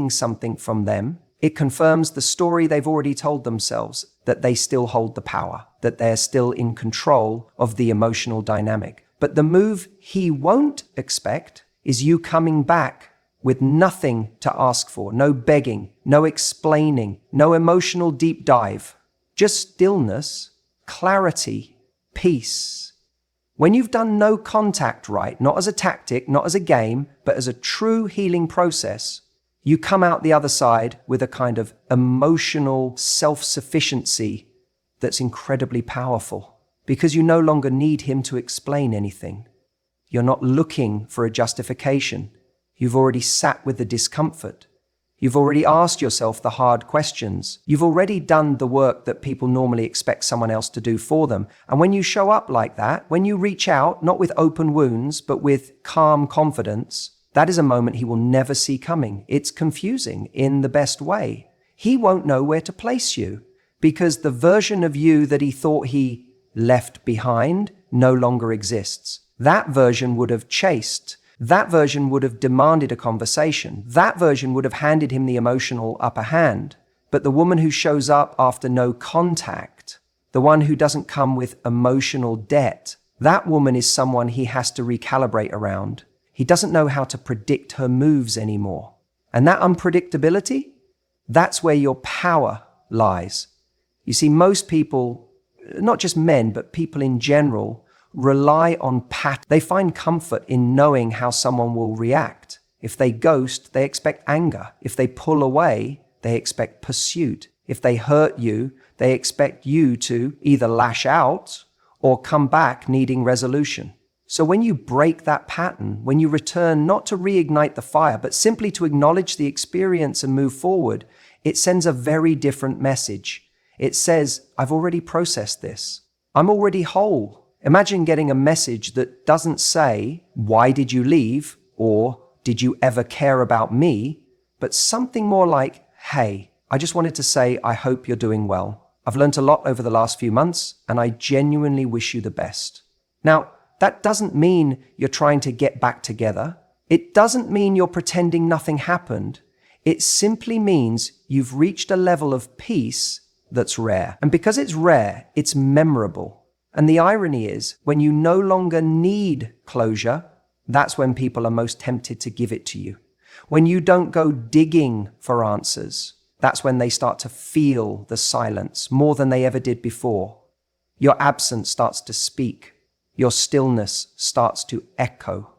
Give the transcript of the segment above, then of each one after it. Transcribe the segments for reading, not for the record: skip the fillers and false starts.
something from them, it confirms the story they've already told themselves, that they still hold the power, that they're still in control of the emotional dynamic. But the move he won't expect is you coming back with nothing to ask for, no begging, no explaining, no emotional deep dive, just stillness, clarity, peace. When you've done no contact right, not as a tactic, not as a game, but as a true healing process, you come out the other side with a kind of emotional self-sufficiency that's incredibly powerful, because you no longer need him to explain anything. You're not looking for a justification. You've already sat with the discomfort. You've already asked yourself the hard questions. You've already done the work that people normally expect someone else to do for them. And when you show up like that, when you reach out, not with open wounds, but with calm confidence, that is a moment he will never see coming. It's confusing in the best way. He won't know where to place you, because the version of you that he thought he left behind no longer exists. That version would have chased. That version would have demanded a conversation. That version would have handed him the emotional upper hand. But the woman who shows up after no contact, the one who doesn't come with emotional debt, that woman is someone he has to recalibrate around. He doesn't know how to predict her moves anymore. And that unpredictability, that's where your power lies. You see, most people, not just men, but people in general, rely on patterns. They find comfort in knowing how someone will react. If they ghost, they expect anger. If they pull away, they expect pursuit. If they hurt you, they expect you to either lash out or come back needing resolution. So when you break that pattern, when you return not to reignite the fire, but simply to acknowledge the experience and move forward, it sends a very different message. It says, I've already processed this. I'm already whole. Imagine getting a message that doesn't say, why did you leave? Or did you ever care about me? But something more like, hey, I just wanted to say, I hope you're doing well. I've learned a lot over the last few months, and I genuinely wish you the best. Now, that doesn't mean you're trying to get back together. It doesn't mean you're pretending nothing happened. It simply means you've reached a level of peace that's rare. And because it's rare, it's memorable. And the irony is, when you no longer need closure, that's when people are most tempted to give it to you. When you don't go digging for answers, that's when they start to feel the silence more than they ever did before. Your absence starts to speak. Your stillness starts to echo.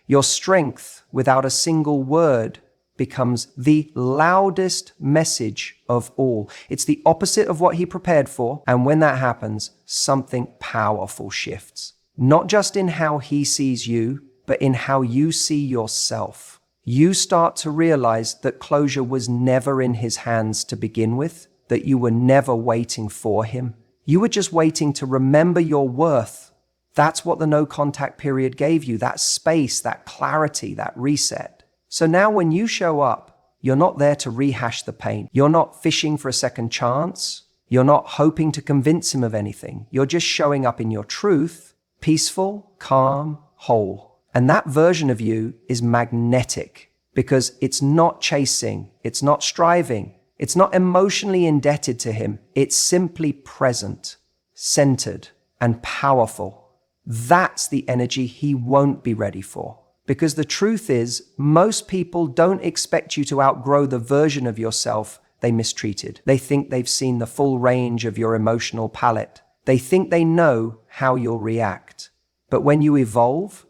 Your strength, without a single word, becomes the loudest message of all. It's the opposite of what he prepared for. And when that happens, something powerful shifts. Not just in how he sees you, but in how you see yourself. You start to realize that closure was never in his hands to begin with, that you were never waiting for him. You were just waiting to remember your worth. That's what the no contact period gave you, that space, that clarity, that reset. So now when you show up, you're not there to rehash the pain. You're not fishing for a second chance. You're not hoping to convince him of anything. You're just showing up in your truth, peaceful, calm, whole. And that version of you is magnetic because it's not chasing, it's not striving, it's not emotionally indebted to him. It's simply present, centered, and powerful. That's the energy he won't be ready for. Because the truth is, most people don't expect you to outgrow the version of yourself they mistreated. They think they've seen the full range of your emotional palette. They think they know how you'll react. But when you evolve,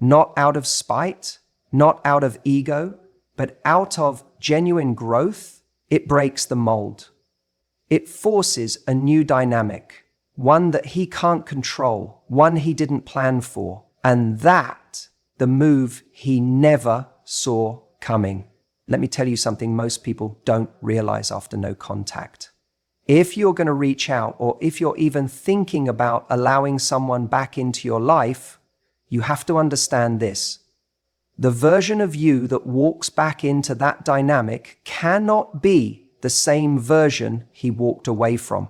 not out of spite, not out of ego, but out of genuine growth, it breaks the mold. It forces a new dynamic, one that he can't control, one he didn't plan for. And that the move he never saw coming. Let me tell you something most people don't realize after no contact. If you're going to reach out, or if you're even thinking about allowing someone back into your life, you have to understand this. The version of you that walks back into that dynamic cannot be the same version he walked away from.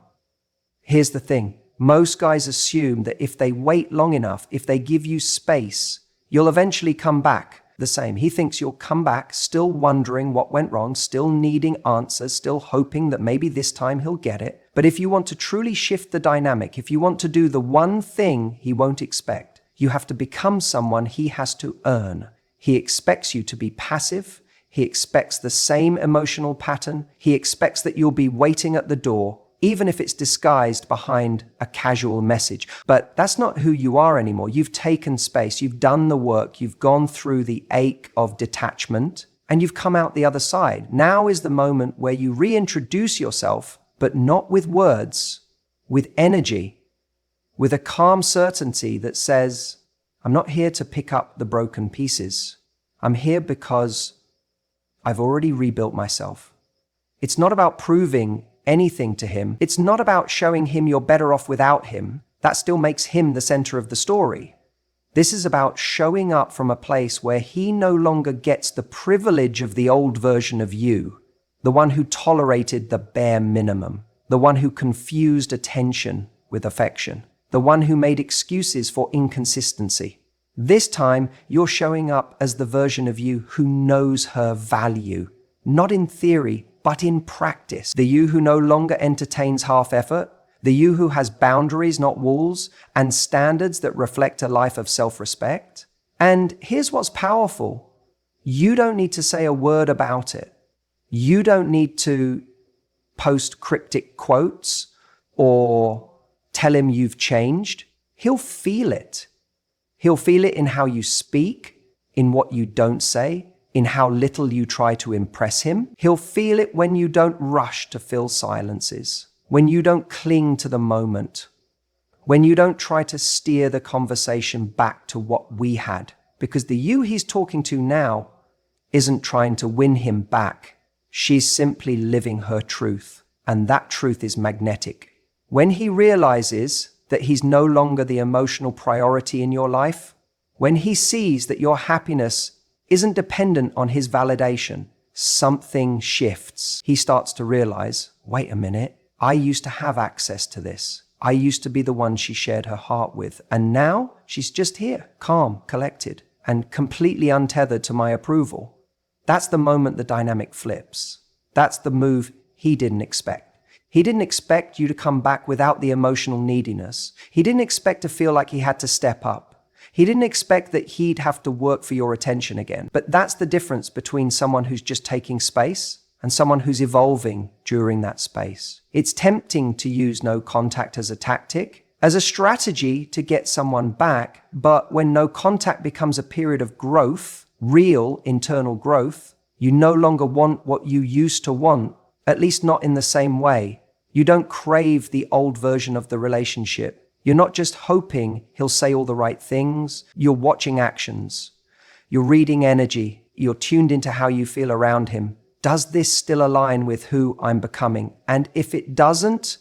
Here's the thing. Most guys assume that if they wait long enough, if they give you space, you'll eventually come back. the same. He thinks you'll come back still wondering what went wrong, still needing answers, still hoping that maybe this time he'll get it. But if you want to truly shift the dynamic, if you want to do the one thing he won't expect, you have to become someone he has to earn. He expects you to be passive. He expects the same emotional pattern. He expects that you'll be waiting at the door, even if it's disguised behind a casual message. But that's not who you are anymore. You've taken space. You've done the work. You've gone through the ache of detachment, and you've come out the other side. Now is the moment where you reintroduce yourself, but not with words, with energy, with a calm certainty that says, I'm not here to pick up the broken pieces. I'm here because I've already rebuilt myself. It's not about proving anything to him. It's not about showing him you're better off without him. That still makes him the center of the story. This is about showing up from a place where he no longer gets the privilege of the old version of you, the one who tolerated the bare minimum, the one who confused attention with affection, the one who made excuses for inconsistency. This time, you're showing up as the version of you who knows her value, not in theory, but in practice. The you who no longer entertains half effort, the you who has boundaries, not walls, and standards that reflect a life of self-respect. And here's what's powerful. You don't need to say a word about it. You don't need to post cryptic quotes or tell him you've changed. He'll feel it. He'll feel it in how you speak, in what you don't say, in how little you try to impress him. He'll feel it when you don't rush to fill silences, when you don't cling to the moment, when you don't try to steer the conversation back to what we had. Because the you he's talking to now isn't trying to win him back. She's simply living her truth, and that truth is magnetic. When he realizes that he's no longer the emotional priority in your life, when he sees that your happiness isn't dependent on his validation, something shifts. He starts to realize, wait a minute, I used to have access to this. I used to be the one she shared her heart with. And now she's just here, calm, collected, and completely untethered to my approval. That's the moment the dynamic flips. That's the move he didn't expect. He didn't expect you to come back without the emotional neediness. He didn't expect to feel like he had to step up. He didn't expect that he'd have to work for your attention again. But that's the difference between someone who's just taking space and someone who's evolving during that space. It's tempting to use no contact as a tactic, as a strategy to get someone back. But when no contact becomes a period of growth, real internal growth, you no longer want what you used to want, at least not in the same way. You don't crave the old version of the relationship. You're not just hoping he'll say all the right things. You're watching actions. You're reading energy. You're tuned into how you feel around him. Does this still align with who I'm becoming? And if it doesn't,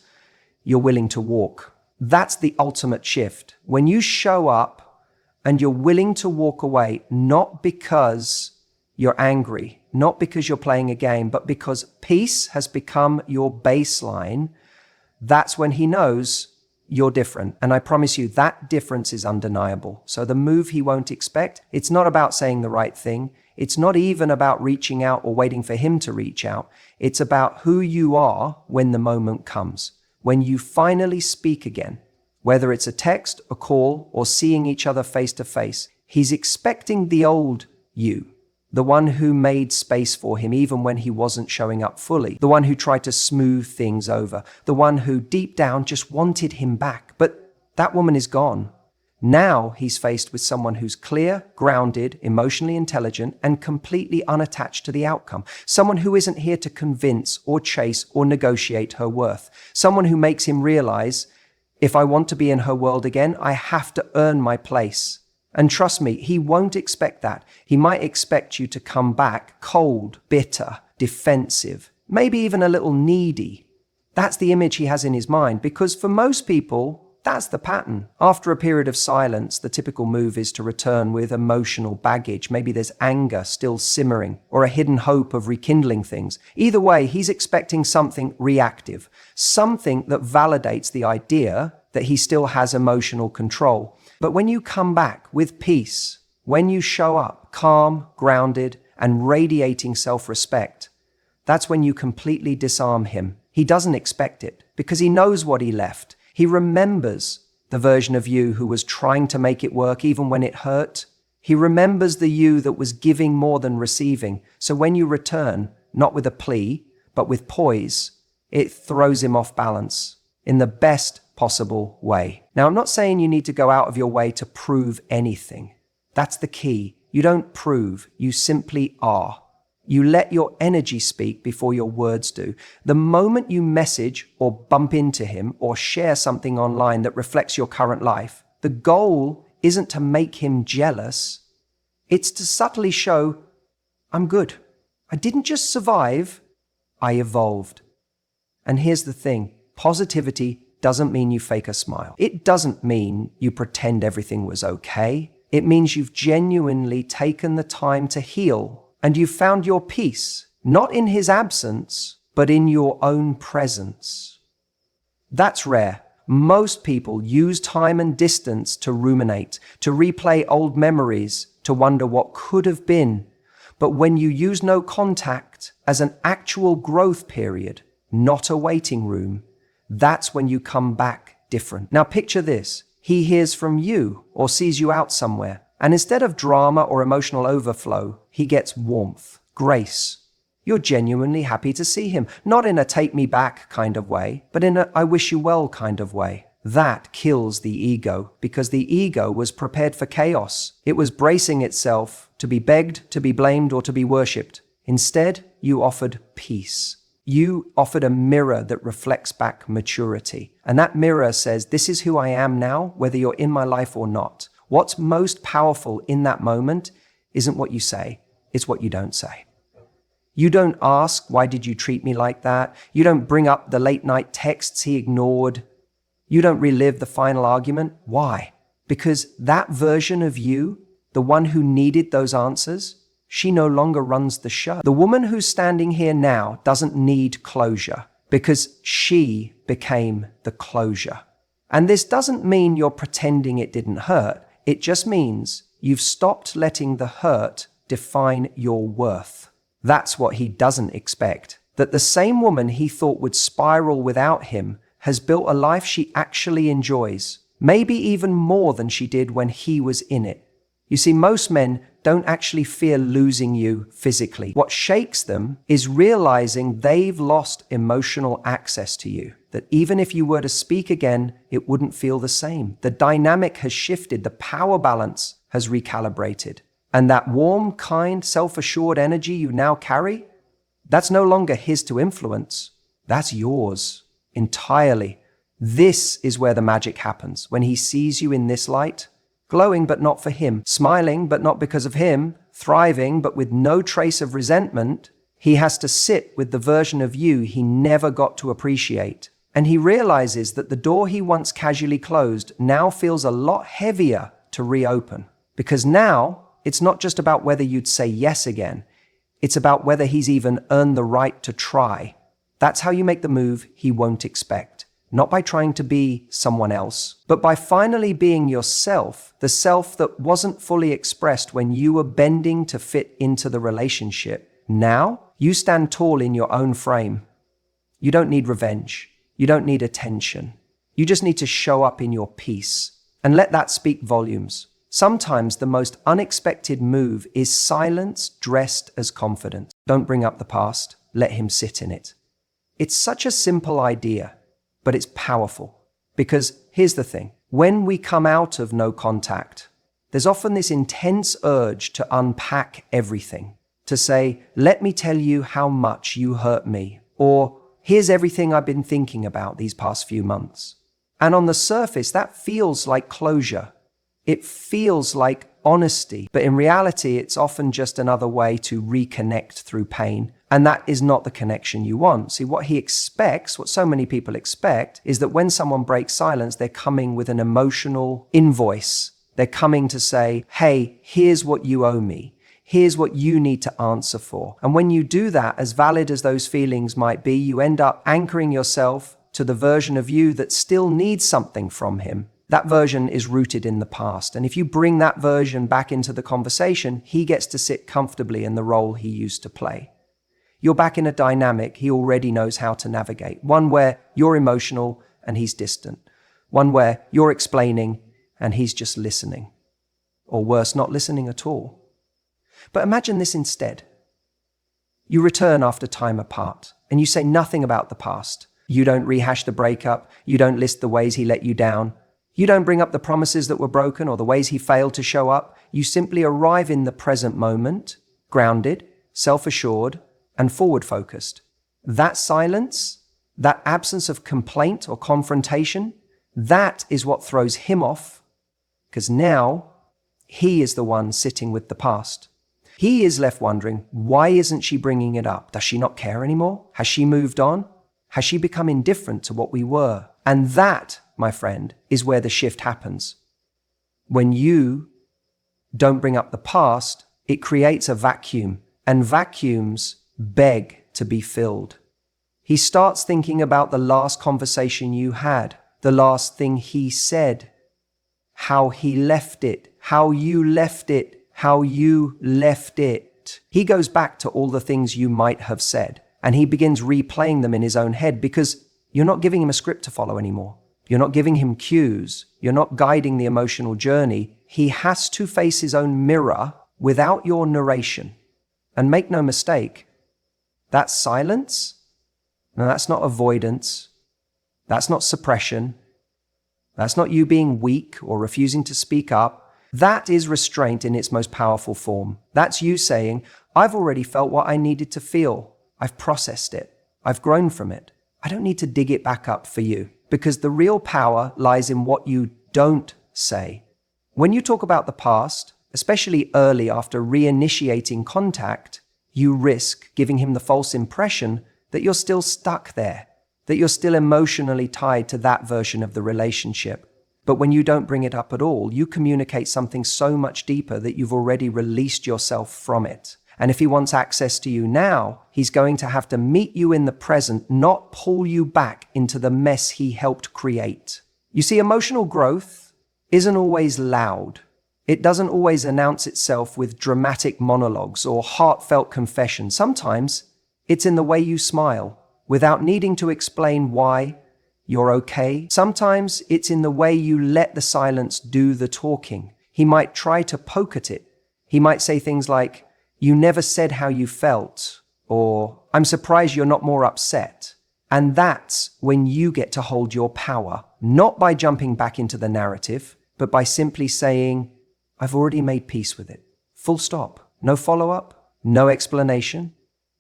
you're willing to walk. That's the ultimate shift. When you show up and you're willing to walk away, not because you're angry, not because you're playing a game, but because peace has become your baseline, that's when he knows you're different. And I promise you that difference is undeniable. So the move he won't expect, it's not about saying the right thing. It's not even about reaching out or waiting for him to reach out. It's about who you are when the moment comes, when you finally speak again, whether it's a text, a call, or seeing each other face to face. He's expecting the old you, the one who made space for him even when he wasn't showing up fully, the one who tried to smooth things over, the one who deep down just wanted him back. But that woman is gone. Now he's faced with someone who's clear, grounded, emotionally intelligent, and completely unattached to the outcome. Someone who isn't here to convince or chase or negotiate her worth. Someone who makes him realize, if I want to be in her world again, I have to earn my place. And trust me, he won't expect that. He might expect you to come back cold, bitter, defensive, maybe even a little needy. That's the image he has in his mind, because for most people, that's the pattern. After a period of silence, the typical move is to return with emotional baggage. Maybe there's anger still simmering or a hidden hope of rekindling things. Either way, he's expecting something reactive, something that validates the idea that he still has emotional control. But when you come back with peace, when you show up calm, grounded, and radiating self-respect. That's when you completely disarm him. He doesn't expect it because he knows what he left. He remembers the version of you who was trying to make it work even when it hurt. He remembers the you that was giving more than receiving. So when you return, not with a plea, but with poise, it throws him off balance in the best possible way. Now, I'm not saying you need to go out of your way to prove anything. That's the key. You don't prove, you simply are. You let your energy speak before your words do. The moment you message or bump into him or share something online that reflects your current life, the goal isn't to make him jealous. It's to subtly show, I'm good. I didn't just survive, I evolved. And here's the thing, positivity doesn't mean you fake a smile. It doesn't mean you pretend everything was okay. It means you've genuinely taken the time to heal. And you've found your peace, not in his absence, but in your own presence. That's rare. Most people use time and distance to ruminate, to replay old memories, to wonder what could have been. But when you use no contact as an actual growth period, not a waiting room, that's when you come back different. Now picture this. He hears from you or sees you out somewhere. And instead of drama or emotional overflow, he gets warmth, grace. You're genuinely happy to see him, not in a take me back kind of way, but in a I wish you well kind of way. That kills the ego because the ego was prepared for chaos. It was bracing itself to be begged, to be blamed, or to be worshipped. Instead, you offered peace. You offered a mirror that reflects back maturity. And that mirror says, this is who I am now, whether you're in my life or not. What's most powerful in that moment isn't what you say, it's what you don't say. You don't ask, why did you treat me like that? You don't bring up the late night texts he ignored. You don't relive the final argument. Why? Because that version of you, the one who needed those answers, she no longer runs the show. The woman who's standing here now doesn't need closure because she became the closure. And this doesn't mean you're pretending it didn't hurt. It just means you've stopped letting the hurt define your worth. That's what he doesn't expect. That the same woman he thought would spiral without him has built a life she actually enjoys, maybe even more than she did when he was in it. You see, most men don't actually fear losing you physically. What shakes them is realizing they've lost emotional access to you, that even if you were to speak again, it wouldn't feel the same. The dynamic has shifted, the power balance has recalibrated. And that warm, kind, self-assured energy you now carry, that's no longer his to influence. That's yours entirely. This is where the magic happens. When he sees you in this light, glowing but not for him, smiling but not because of him, thriving but with no trace of resentment, he has to sit with the version of you he never got to appreciate. And he realizes that the door he once casually closed now feels a lot heavier to reopen. Because now, it's not just about whether you'd say yes again. It's about whether he's even earned the right to try. That's how you make the move he won't expect. Not by trying to be someone else, but by finally being yourself, the self that wasn't fully expressed when you were bending to fit into the relationship. Now, you stand tall in your own frame. You don't need revenge. You don't need attention. You just need to show up in your peace and let that speak volumes. Sometimes the most unexpected move is silence dressed as confidence. Don't bring up the past. Let him sit in it. It's such a simple idea, but it's powerful. Because here's the thing. When we come out of no contact, there's often this intense urge to unpack everything. To say, let me tell you how much you hurt me. Or, here's everything I've been thinking about these past few months. And on the surface, that feels like closure. It feels like honesty, but in reality, it's often just another way to reconnect through pain. And that is not the connection you want. See, what he expects, what so many people expect, is that when someone breaks silence, they're coming with an emotional invoice. They're coming to say, hey, here's what you owe me. Here's what you need to answer for. And when you do that, as valid as those feelings might be, you end up anchoring yourself to the version of you that still needs something from him. That version is rooted in the past. And if you bring that version back into the conversation, he gets to sit comfortably in the role he used to play. You're back in a dynamic he already knows how to navigate. One where you're emotional and he's distant. One where you're explaining and he's just listening. Or worse, not listening at all. But imagine this instead. You return after time apart and you say nothing about the past. You don't rehash the breakup. You don't list the ways he let you down. You don't bring up the promises that were broken or the ways he failed to show up. You simply arrive in the present moment, grounded, self-assured, and forward-focused. That silence, that absence of complaint or confrontation, that is what throws him off, because now he is the one sitting with the past. He is left wondering, why isn't she bringing it up? Does she not care anymore? Has she moved on? Has she become indifferent to what we were? And that, my friend, is where the shift happens. When you don't bring up the past, it creates a vacuum, and vacuums beg to be filled. He starts thinking about the last conversation you had, the last thing he said, how he left it, how you left it, how you left it. He goes back to all the things you might have said, and he begins replaying them in his own head because you're not giving him a script to follow anymore. You're not giving him cues. You're not guiding the emotional journey. He has to face his own mirror without your narration. And make no mistake, that silence, no, that's not avoidance. That's not suppression. That's not you being weak or refusing to speak up. That is restraint in its most powerful form. That's you saying, I've already felt what I needed to feel. I've processed it. I've grown from it. I don't need to dig it back up for you, because the real power lies in what you don't say. When you talk about the past, especially early after reinitiating contact, you risk giving him the false impression that you're still stuck there, that you're still emotionally tied to that version of the relationship. But when you don't bring it up at all, you communicate something so much deeper that you've already released yourself from it. And if he wants access to you now, he's going to have to meet you in the present, not pull you back into the mess he helped create. You see, emotional growth isn't always loud. It doesn't always announce itself with dramatic monologues or heartfelt confessions. Sometimes it's in the way you smile without needing to explain why you're okay. Sometimes it's in the way you let the silence do the talking. He might try to poke at it. He might say things like, "You never said how you felt," or "I'm surprised you're not more upset." And that's when you get to hold your power, not by jumping back into the narrative, but by simply saying, "I've already made peace with it." Full stop. No follow-up, no explanation.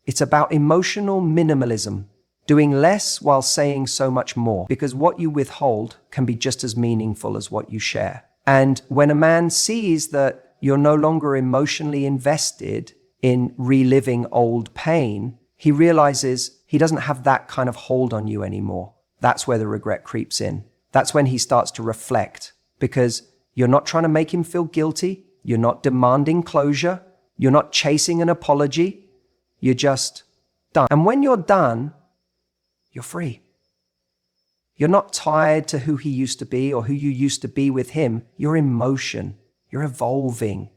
It's about emotional minimalism, doing less while saying so much more, because what you withhold can be just as meaningful as what you share. And when a man sees that you're no longer emotionally invested in reliving old pain, he realizes he doesn't have that kind of hold on you anymore. That's where the regret creeps in. That's when he starts to reflect, because you're not trying to make him feel guilty. You're not demanding closure. You're not chasing an apology. You're just done. And when you're done, you're free. You're not tied to who he used to be or who you used to be with him. You're in motion. You're evolving.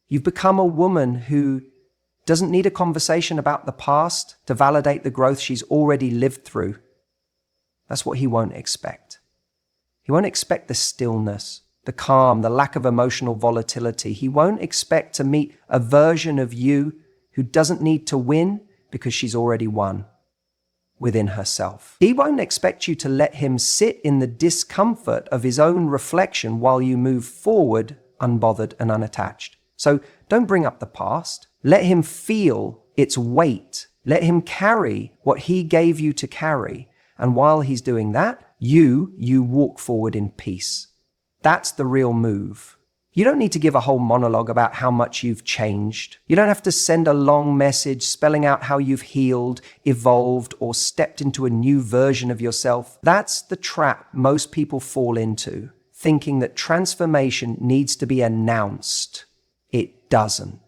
You've become a woman who doesn't need a conversation about the past to validate the growth she's already lived through. That's what he won't expect. He won't expect the stillness, the calm, the lack of emotional volatility. He won't expect to meet a version of you who doesn't need to win because she's already won within herself. He won't expect you to let him sit in the discomfort of his own reflection while you move forward unbothered and unattached. So don't bring up the past. Let him feel its weight. Let him carry what he gave you to carry. And while he's doing that, you walk forward in peace. That's the real move. You don't need to give a whole monologue about how much you've changed. You don't have to send a long message spelling out how you've healed, evolved, or stepped into a new version of yourself. That's the trap most people fall into, thinking that transformation needs to be announced. It doesn't.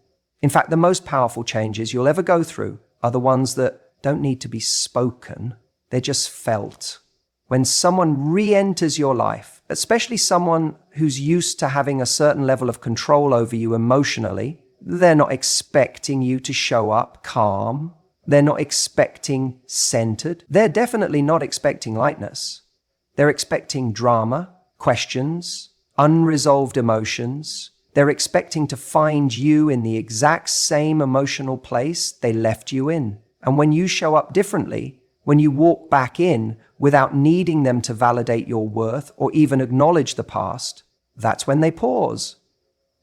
In fact, the most powerful changes you'll ever go through are the ones that don't need to be spoken. They're just felt. When someone re-enters your life, especially someone who's used to having a certain level of control over you emotionally. They're not expecting you to show up calm. They're not expecting centered. They're definitely not expecting lightness. They're expecting drama, questions, unresolved emotions. They're expecting to find you in the exact same emotional place they left you in. And when you show up differently, when you walk back in without needing them to validate your worth or even acknowledge the past, that's when they pause.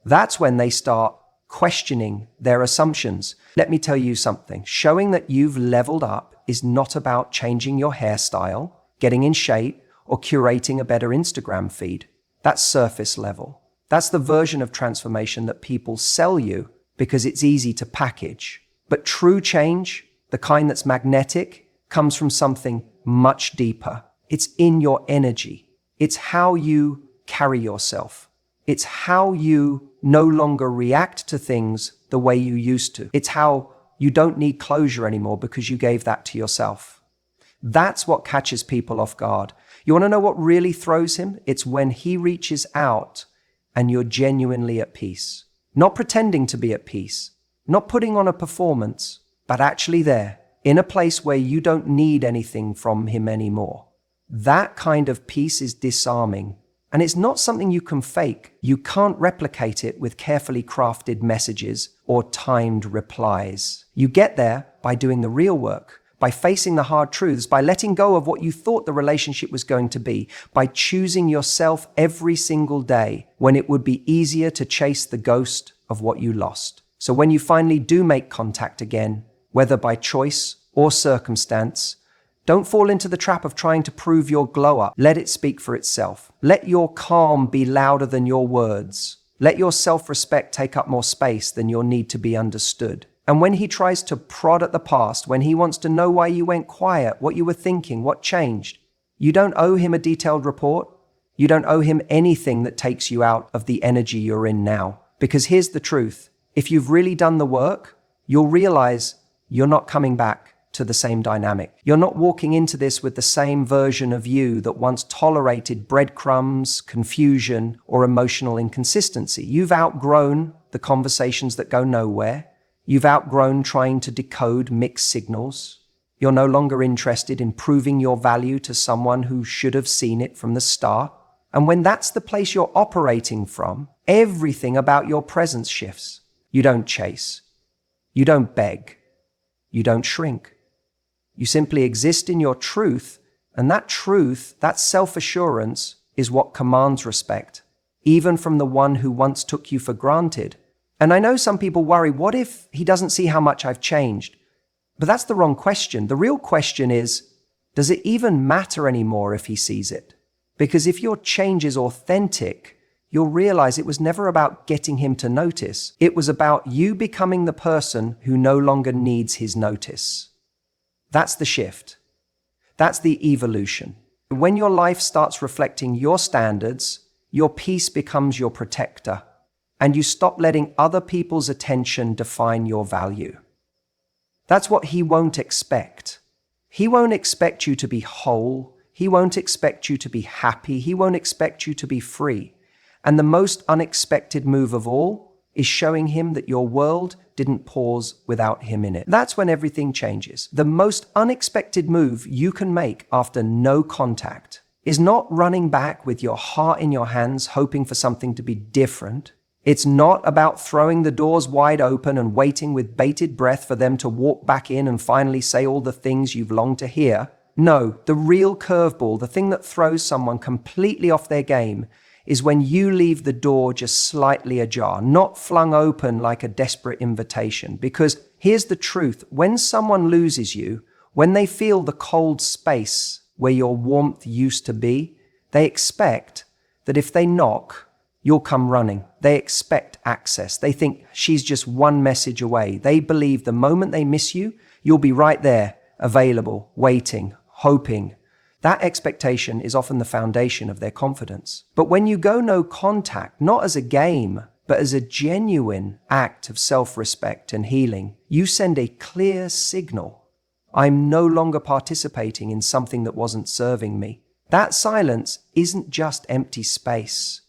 That's when they start questioning their assumptions. Let me tell you something. Showing that you've leveled up is not about changing your hairstyle, getting in shape, or curating a better Instagram feed. That's surface level. That's the version of transformation that people sell you because it's easy to package. But true change, the kind that's magnetic, comes from something much deeper. It's in your energy. It's how you carry yourself. It's how you no longer react to things the way you used to. It's how you don't need closure anymore because you gave that to yourself. That's what catches people off guard. You want to know what really throws him? It's when he reaches out and you're genuinely at peace. Not pretending to be at peace, not putting on a performance, but actually there, in a place where you don't need anything from him anymore. That kind of peace is disarming. And it's not something you can fake. You can't replicate it with carefully crafted messages or timed replies. You get there by doing the real work, by facing the hard truths, by letting go of what you thought the relationship was going to be, by choosing yourself every single day when it would be easier to chase the ghost of what you lost. So when you finally do make contact again, whether by choice or circumstance, don't fall into the trap of trying to prove your glow up. Let it speak for itself. Let your calm be louder than your words. Let your self-respect take up more space than your need to be understood. And when he tries to prod at the past, when he wants to know why you went quiet, what you were thinking, what changed, you don't owe him a detailed report. You don't owe him anything that takes you out of the energy you're in now. Because here's the truth. If you've really done the work, you'll realize you're not coming back to the same dynamic. You're not walking into this with the same version of you that once tolerated breadcrumbs, confusion, or emotional inconsistency. You've outgrown the conversations that go nowhere. You've outgrown trying to decode mixed signals. You're no longer interested in proving your value to someone who should have seen it from the start. And when that's the place you're operating from, everything about your presence shifts. You don't chase. You don't beg. You don't shrink. You simply exist in your truth, and that truth, that self-assurance, is what commands respect, even from the one who once took you for granted. And I know some people worry, what if he doesn't see how much I've changed? But that's the wrong question. The real question is, does it even matter anymore if he sees it? Because if your change is authentic, you'll realize it was never about getting him to notice. It was about you becoming the person who no longer needs his notice. That's the shift. That's the evolution. When your life starts reflecting your standards, your peace becomes your protector, and you stop letting other people's attention define your value. That's what he won't expect. He won't expect you to be whole. He won't expect you to be happy. He won't expect you to be free. And the most unexpected move of all is showing him that your world didn't pause without him in it. That's when everything changes. The most unexpected move you can make after no contact is not running back with your heart in your hands, hoping for something to be different. It's not about throwing the doors wide open and waiting with bated breath for them to walk back in and finally say all the things you've longed to hear. No, the real curveball, the thing that throws someone completely off their game, is when you leave the door just slightly ajar, not flung open like a desperate invitation. Because here's the truth, when someone loses you, when they feel the cold space where your warmth used to be, they expect that if they knock, you'll come running. They expect access. They think she's just one message away. They believe the moment they miss you, you'll be right there, available, waiting, hoping. That expectation is often the foundation of their confidence. But when you go no contact, not as a game, but as a genuine act of self-respect and healing, you send a clear signal. I'm no longer participating in something that wasn't serving me. That silence isn't just empty space.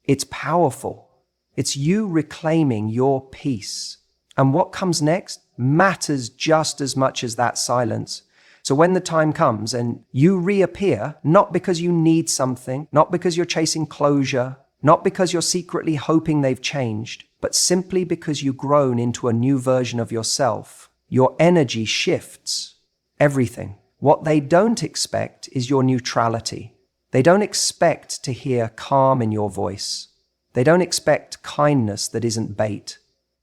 It's powerful. It's you reclaiming your peace. And what comes next matters just as much as that silence. So when the time comes and you reappear, not because you need something, not because you're chasing closure, not because you're secretly hoping they've changed, but simply because you've grown into a new version of yourself, your energy shifts. Everything. What they don't expect is your neutrality. They don't expect to hear calm in your voice. They don't expect kindness that isn't bait.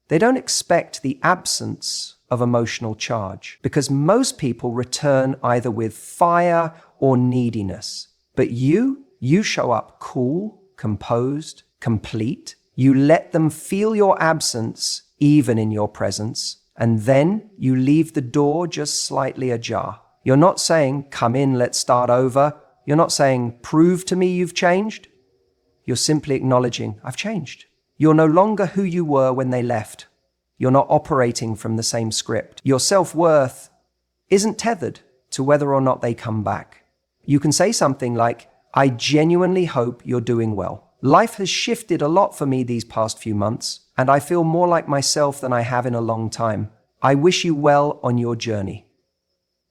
They don't expect the absence of emotional charge, because most people return either with fire or neediness. But you show up cool, composed, complete. You let them feel your absence, even in your presence, and then you leave the door just slightly ajar. You're not saying, come in, let's start over. You're not saying, prove to me you've changed. You're simply acknowledging, I've changed. You're no longer who you were when they left. You're not operating from the same script. Your self-worth isn't tethered to whether or not they come back. You can say something like, I genuinely hope you're doing well. Life has shifted a lot for me these past few months, and I feel more like myself than I have in a long time. I wish you well on your journey.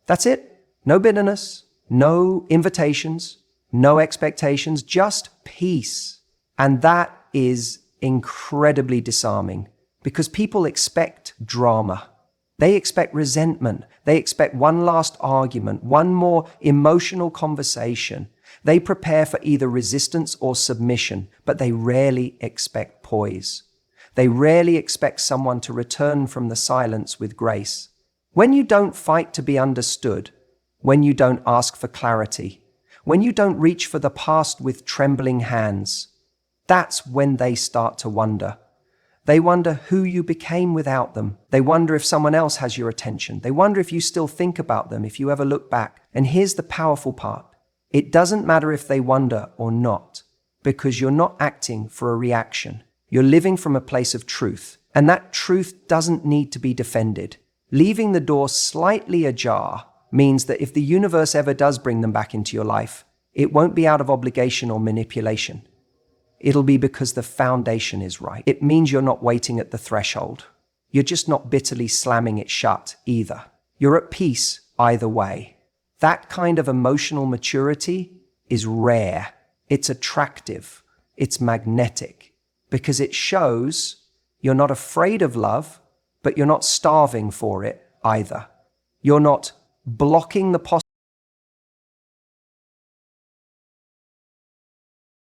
That's it. No bitterness, no invitations, no expectations, just peace. And that is incredibly disarming because people expect drama. They expect resentment. They expect one last argument, one more emotional conversation. They prepare for either resistance or submission, but they rarely expect poise. They rarely expect someone to return from the silence with grace. When you don't fight to be understood, when you don't ask for clarity, when you don't reach for the past with trembling hands, that's when they start to wonder. They wonder who you became without them. They wonder if someone else has your attention. They wonder if you still think about them, if you ever look back. And here's the powerful part. It doesn't matter if they wonder or not, because you're not acting for a reaction. You're living from a place of truth, and that truth doesn't need to be defended. Leaving the door slightly ajar means that if the universe ever does bring them back into your life, it won't be out of obligation or manipulation. It'll be because the foundation is right. It means you're not waiting at the threshold. You're just not bitterly slamming it shut either. You're at peace either way. That kind of emotional maturity is rare. It's attractive. It's magnetic because it shows you're not afraid of love, but you're not starving for it either. You're not blocking the possibility